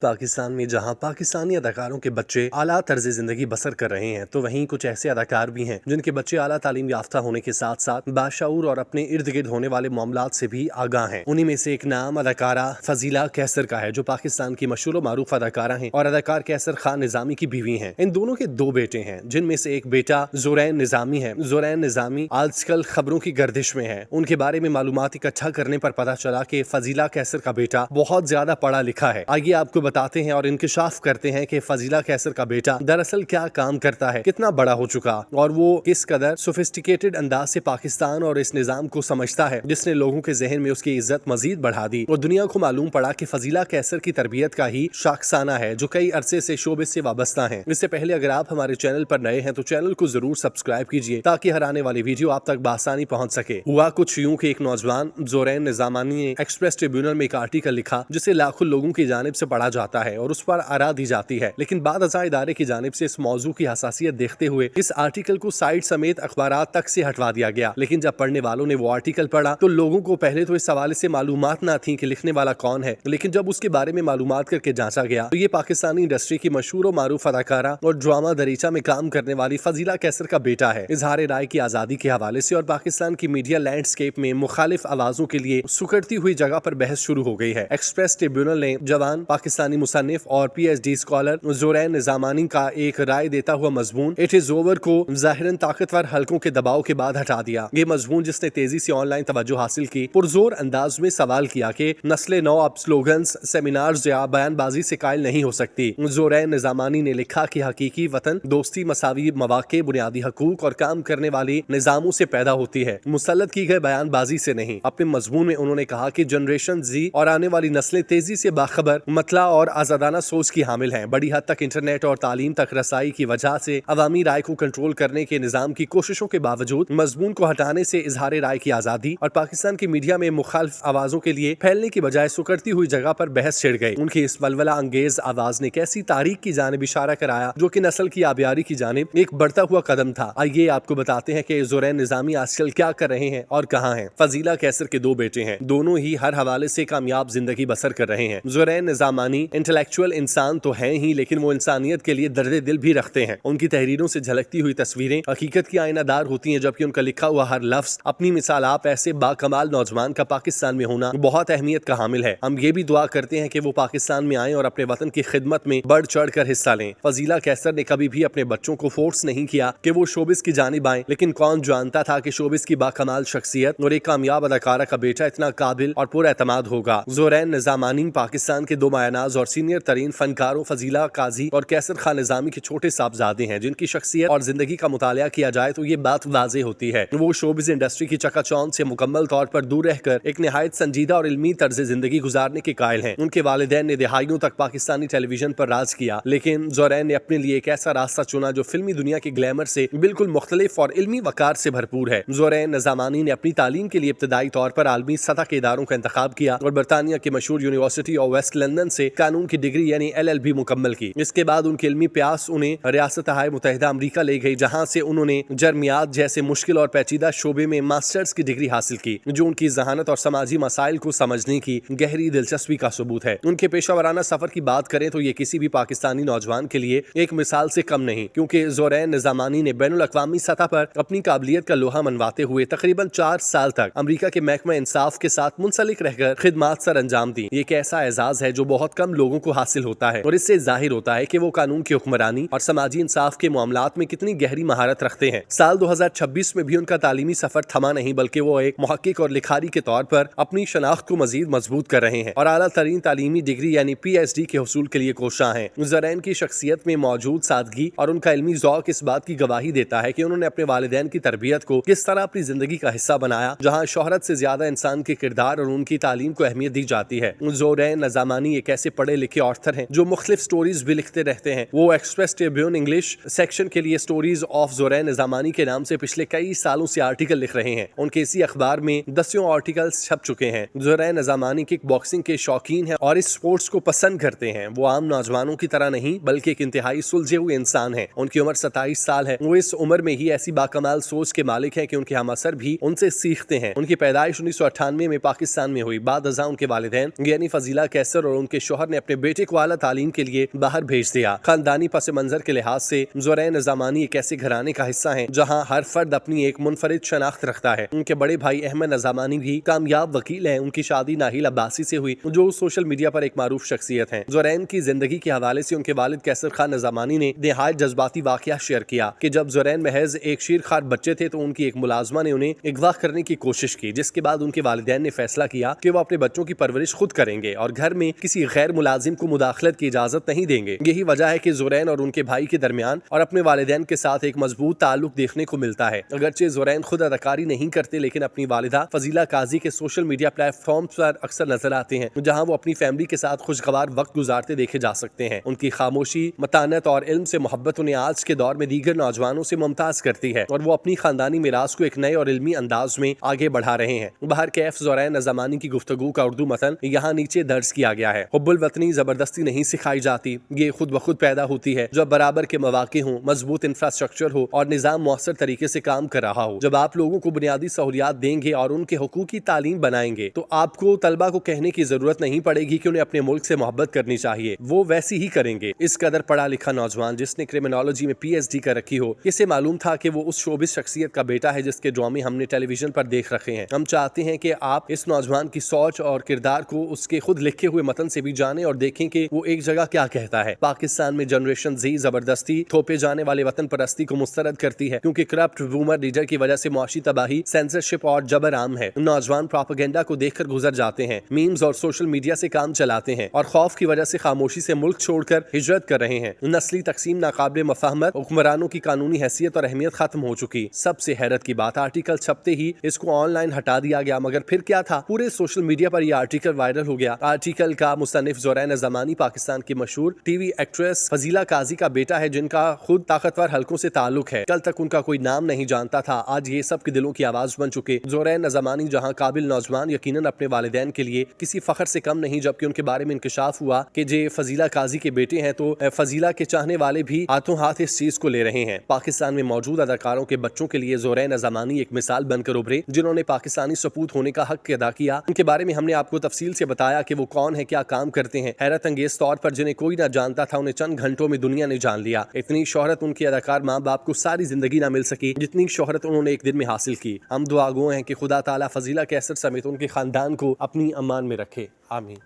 पाकिस्तान में जहां पाकिस्तानी अदाकारों के बच्चे आला तर्ज जिंदगी बसर कर रहे हैं तो वहीं कुछ ऐसे अदाकार भी हैं जिनके बच्चे आला तालीम याफ्ता होने के साथ साथ बाशऊर और अपने इर्द गिर्द होने वाले मामलात से भी आगाह हैं। उन्हीं में से एक नाम अदाकारा फजीला कैसर का है, जो पाकिस्तान की मशहूर मारूफ अदाकारा हैं और अदाकार कैसर खान निजामी की बीवी हैं। इन दोनों के दो बेटे हैं, जिनमें से एक बेटा ज़ुरैन निजामी है। ज़ुरैन निजामी आजकल खबरों की गर्दिश में है। उनके बारे में मालूमात इकट्ठा करने पर पता चला कि फजीला कैसर का बेटा बहुत ज्यादा पढ़ा लिखा है। आइए आपको बताते हैं और इंकिशाफ करते हैं कि फजीला कैसर का बेटा दरअसल क्या काम करता है, कितना बड़ा हो चुका और वो किस कदर सोफिस्टिकेटेड अंदाज से पाकिस्तान और इस निजाम को समझता है, जिसने लोगों के जहन में उसकी इज्जत मजीद बढ़ा दी और दुनिया को मालूम पड़ा कि फजीला कैसर की तरबियत का ही शाखसाना है, जो कई अरसे से शोबे से वाबस्ता है। इससे पहले अगर आप हमारे चैनल पर नए हैं तो चैनल को जरूर सब्सक्राइब कीजिए ताकि हर आने वाली वीडियो आप तक बासानी पहुंच सके। हुआ कुछ यूं कि एक नौजवान ज़ुरैन निजामानी ने एक्सप्रेस ट्रिब्यूनल में एक आर्टिकल लिखा जिसे लाखों लोगों की जानिब से पढ़ा जाता है और उस पर आरा दी जाती है, लेकिन बाद अज़ा इदारे की जानिब से इस मौजू की हसासियत देखते हुए इस आर्टिकल को साइट समेत अखबारात तक से हटवा दिया गया। लेकिन जब पढ़ने वालों ने वो आर्टिकल पढ़ा तो लोगों को पहले तो इस हवाले से मालूमात ना थी कि लिखने वाला कौन है, लेकिन जब उसके बारे में मालूमात करके जांचा गया तो ये पाकिस्तानी इंडस्ट्री की मशहूर और मारूफ अदाकारा और ड्रामा दरीचा में काम करने वाली फजीला कैसर का बेटा है। इजहार राय की आजादी के हवाले से और पाकिस्तान की मीडिया लैंडस्केप में मुखालिफ आवाजों के लिए सुकड़ती हुई जगह पर बहस शुरू हो गई है। एक्सप्रेस ट्रिब्यूनल ने जवान पाकिस्तानी मुसन्निफ और PhD स्कॉलर ज़ुरैन निजामानी का एक राय देता हुआ मजमून इट इज ओवर को जाहिरन ताकतवर हलकों के दबाव के बाद हटा दिया। ये मजमून जिसने तेजी से ऑनलाइन तवज्जो हासिल की, पुरजोर अंदाज में सवाल किया कि नस्ल नौ अब स्लोगन्स, सेमिनार्स या बयानबाजी से कायल नहीं हो सकती। ज़ुरैन निजामानी ने लिखा कि हकीकी वतन दोस्ती, मसावी मवाके, बुनियादी हकूक और काम करने वाले निजामों से पैदा होती है, मुसल्लत की गई बयानबाजी से नहीं। अपने मजमून में उन्होंने कहा कि जनरेशन जी और आने वाली नस्लें तेजी से बाखबर, मतला और आजादाना सोच की हामिल हैं। बड़ी हद तक इंटरनेट और तालीम तक रसाई की वजह से अवामी राय को कंट्रोल करने के निजाम की कोशिशों के बावजूद मजमून को हटाने से इजहार राय की आजादी और पाकिस्तान की मीडिया में मुखालिफ आवाजों के लिए फैलने की बजाय सुकड़ती हुई जगह पर बहस छिड़ गई। उनकी इस वलवला अंगेज आवाज ने कैसी तारीख की जानिब इशारा कराया जो कि नस्ल की आबियारी की जानिब एक बढ़ता हुआ कदम था। आइए आपको बताते हैं कि ज़ुरैन निजामी आजकल क्या कर रहे हैं और कहाँ हैं। फजीला कैसर के दो बेटे हैं, दोनों ही हर हवाले से कामयाब जिंदगी बसर कर रहे हैं। ज़ुरैन निजामानी इंटेलेक्चुअल इंसान तो है ही, लेकिन वो इंसानियत के लिए दर्द दिल भी रखते हैं। उनकी तहरीरों से झलकती हुई तस्वीरें हकीकत की आईनादार होती हैं, जबकि उनका लिखा हुआ हर लफ्ज अपनी मिसाल आप ऐसे बाकमाल नौजवान का पाकिस्तान में होना बहुत अहमियत का हामिल है। हम ये भी दुआ करते हैं कि वो पाकिस्तान में आए और अपने वतन की खिदमत में बढ़ चढ़ कर हिस्सा लें। फजीला कैसर ने कभी भी अपने बच्चों को फोर्स नहीं किया कि वो शोबिस की जानिब आए, लेकिन कौन जानता था कि शोबिस की बाकमाल शख्सियत और एक कामयाब अदाकारा का बेटा इतना काबिल और पुरएतमाद होगा। ज़ुरैन निजामानी पाकिस्तान के दो मायनाज और सीनियर तरीन फनकारों फजीला काजी और कैसर खान निजामी के छोटे साहबजादे हैं, जिनकी शख्सियत और जिंदगी का मुतालिया किया जाए तो ये बात वाज़ेह होती है। वो शोबिस इंडस्ट्री की चकाचौंध से मुकम्मल तौर पर दूर रहकर एक निहायत संजीदा और इल्मी तर्ज जिंदगी गुजारने के कायल हैं। उनके वालिदैन ने दहाइयों तक पाकिस्तानी टेलीविजन पर राज किया, लेकिन ज़ुरैन ने अपने लिए एक ऐसा रास्ता चुना जो फिल्मी दुनिया के ग्लैमर से बिल्कुल मुख्तलिफ और इल्मी वकार से भरपूर है। ज़ुरैन निजामानी ने अपनी तालीम के लिए इब्तदाई तौर पर आलमी सतह के इदारों का इंतखाब किया और बरतानिया की मशहूर यूनिवर्सिटी ऑफ वेस्ट लंदन से कानून की डिग्री यानी LLB मुकम्मल की। इसके बाद उनकी इल्मी प्यास उन्हें रियासत मुत्तहिदा अमरीका ले गई, जहां से उन्होंने जर्मियात जैसे मुश्किल और पेचीदा शोबे में मास्टर्स की डिग्री हासिल की, जो उनकी जहानत और समाजी मसाइल को समझने की गहरी दिलचस्पी का सबूत है। उनके पेशा वराना सफर की बात करें तो ये किसी भी पाकिस्तानी नौजवान के लिए एक मिसाल से कम नहीं, क्योंकि ज़ुरैन निजामानी ने बैनुल अक़वामी सतह पर अपनी काबिलियत का लोहा मनवाते हुए तकरीबन 4 साल तक अमरीका के महकमा इंसाफ के साथ मुंसलिक रहकर खिदमात सर अंजाम दी। ये एक ऐसा एजाज है जो बहुत कम लोगों को हासिल होता है और इससे जाहिर होता है कि वो कानून की हुक्मरानी और समाजी इंसाफ के मामलात में कितनी गहरी महारत रखते हैं। साल 2026 में भी उनका तालीमी सफर थमा नहीं, बल्कि वो एक मुहक्किक और लिखारी के तौर पर अपनी शनाख्त को मजीद मजबूत कर रहे हैं और आला तरीन तालीमी डिग्री यानी PhD के हुसूल के लिए कोशां हैं। ज़ुरैन की शख्सियत में मौजूद सादगी और उनका इल्मी ज़ौक़ इस बात की गवाही देता है कि उन्होंने अपने वालिदैन की तरबियत को किस तरह अपनी जिंदगी का हिस्सा बनाया, जहाँ शोहरत से ज्यादा इंसान के किरदार और उनकी तालीम को अहमियत दी जाती है। ज़ुरैन निजामानी एक ऐसे पढ़े लिखे ऑथर हैं जो मुख्तलिफ स्टोरीज भी लिखते रहते हैं। वो एक्सप्रेस ट्रिब्यून इंग्लिश सेक्शन के लिए स्टोरीज ऑफ ज़ुरैन निजामानी के नाम से पिछले कई सालों से आर्टिकल लिख रहे हैं। उनके इसी अखबार में दसियों आर्टिकल्स छप चुके हैं। ज़ुरैन निजामानी किक बॉक्सिंग के शौकीन हैं और इस स्पोर्ट्स को पसंद करते हैं। वो आम नौजवानों की तरह नहीं, बल्कि एक इंतहाई सुलझे हुए इंसान हैं। उनकी उम्र 27 साल है। वो इस उम्र में ही ऐसी बाकमाल सोच के मालिक हैं कि उनके हम असर भी उनसे सीखते हैं। उनकी पैदाइश 1998 में पाकिस्तान में हुई। बाद अज़ा उनके वालिदैन यानी फजीला कैसर और उनके शौहर शौहर ने अपने बेटे को आला तालीम के लिए बाहर भेज दिया। खानदानी पस मंजर के लिहाज से ज़ुरैन ज़मानी एक ऐसे घराने का हिस्सा है जहाँ हर फर्द अपनी एक मुनफरिद शनाख्त रखता है। उनके बड़े भाई अहमद ज़मानी भी कामयाब वकील हैं। उनकी शादी नाहिल अब्बासी से हुई जो सोशल मीडिया पर एक मारूफ शख्सियत है। ज़ुरैन की जिंदगी के हवाले से उनके वालिद कैसर खान ज़मानी ने निहायत जज्बाती वाक़या शेयर किया कि जब ज़ुरैन महज एक शीरखार बच्चे थे तो उनकी एक मुलाजमा ने उन्हें अगवा करने की कोशिश की, जिसके बाद उनके वालिदैन ने फैसला किया कि वो अपने बच्चों की परवरिश खुद करेंगे और घर में किसी गैर मुलाजिम को मुदाखलत की इजाजत नहीं देंगे। यही वजह है कि ज़ुरैन और उनके भाई के दरमियान और अपने वालिदैन के साथ एक मजबूत ताल्लुक देखने को मिलता है। अगरचे ज़ुरैन खुद अदाकारी नहीं करते, लेकिन अपनी वालिदा फजीला काजी के सोशल मीडिया प्लेटफॉर्म पर अक्सर नजर आते हैं, जहाँ वो अपनी फैमिली के साथ खुशगवार वक्त गुजारते देखे जा सकते हैं। उनकी खामोशी, मतानत और इल्म से मोहब्बत उन्हें आज के दौर में दीगर नौजवानों से मुमताज करती है और वो अपनी खानदानी मिरास को एक नए और इल्मी अंदाज में आगे बढ़ा रहे हैं। बहर कैफ ज़ुरैन ज़मानी की गुफ्तगू का उर्दू मतन यहाँ नीचे दर्ज किया गया है। हुब्बुल वतनी जबरदस्ती नहीं सिखाई जाती, ये खुद ब खुद पैदा होती है जब बराबर के मौके हों, मजबूत इंफ्रास्ट्रक्चर हो और निज़ाम मौसर तरीके से काम कर रहा हो। जब आप लोगों को बुनियादी सहूलियात देंगे और उनके हुकूक की तालीम बनाएंगे तो आपको तलबा को कहने की जरूरत नहीं पड़ेगी कि उन्हें अपने मुल्क से मोहब्बत करनी चाहिए, वो वैसी ही करेंगे। इस कदर पढ़ा लिखा नौजवान जिसने क्रिमिनोलॉजी में PhD कर रखी हो, इसे मालूम था कि वो उस शोबिस शख्सियत का बेटा है जिसके ड्रामे हमने टेलीविजन पर देख रखे हैं। हम चाहते हैं कि आप इस नौजवान की सोच और किरदार को उसके खुद लिखे हुए मतन से भी जानें और देखें कि वो एक जगह क्या कहता है। पाकिस्तान में जनरेशन Z जबरदस्ती थोपे जाने वाले वतन परस्ती को मुस्तरद करती है, क्योंकि करप्ट बूमर लीडर की वजह से मुआशी तबाही, सेंसरशिप और जबर आम है। नौजवान प्रोपेगेंडा को देखकर गुजर जाते हैं, मीम्स और सोशल मीडिया से काम चलाते हैं और खौफ की वजह से खामोशी से मुल्क छोड़कर हिजरत कर रहे हैं। नस्ली तकसीम, नाकाबिल मफाहमत, हुक्मरानों की कानूनी हैसियत और अहमियत खत्म हो चुकी। सबसे हैरत की बात, आर्टिकल छपते ही इसको ऑनलाइन हटा दिया गया, मगर फिर क्या था, पूरे सोशल मीडिया पर यह आर्टिकल वायरल हो गया। आर्टिकल का मुसन्निफ ज़ुरैन ज़मानी पाकिस्तान की मशहूर टीवी एक्ट्रेस फजीला काजी का बेटा है, जिनका खुद ताकतवर हलकों से ताल्लुक है। कल तक उनका कोई नाम नहीं जानता था, आज ये सब के दिलों की आवाज बन चुके। ज़ुरैन ज़मानी जहां काबिल नौजवान यकीनन अपने वालिदैन के लिए किसी फख्र से कम नहीं, जबकि उनके बारे में इंकशाफ हुआ कि जे फजीला काजी के बेटे हैं तो फजीला के चाहने वाले भी हाथों हाथ इस चीज को ले रहे हैं। पाकिस्तान में मौजूद अदाकारों के बच्चों के लिए ज़ुरैन ज़मानी एक मिसाल बनकर उभरे, जिन्होंने पाकिस्तानी सपूत होने का हक अदा किया। उनके बारे में हमने आपको तफसील से बताया कि वो कौन है, क्या काम करते हैं। हैरत अंगेज तौर पर जिन्हें कोई ना जानता था, उन्हें चंद घंटों में दुनिया ने जान लिया। इतनी शोहरत उनके अदाकार माँ बाप को सारी जिंदगी ना मिल सकी जितनी शोहरत उन्होंने एक दिन में हासिल की। हम दुआगो हैं कि खुदा ताला फजीला कैसर समेत उनके खानदान को अपनी अमान में रखे। आमीन।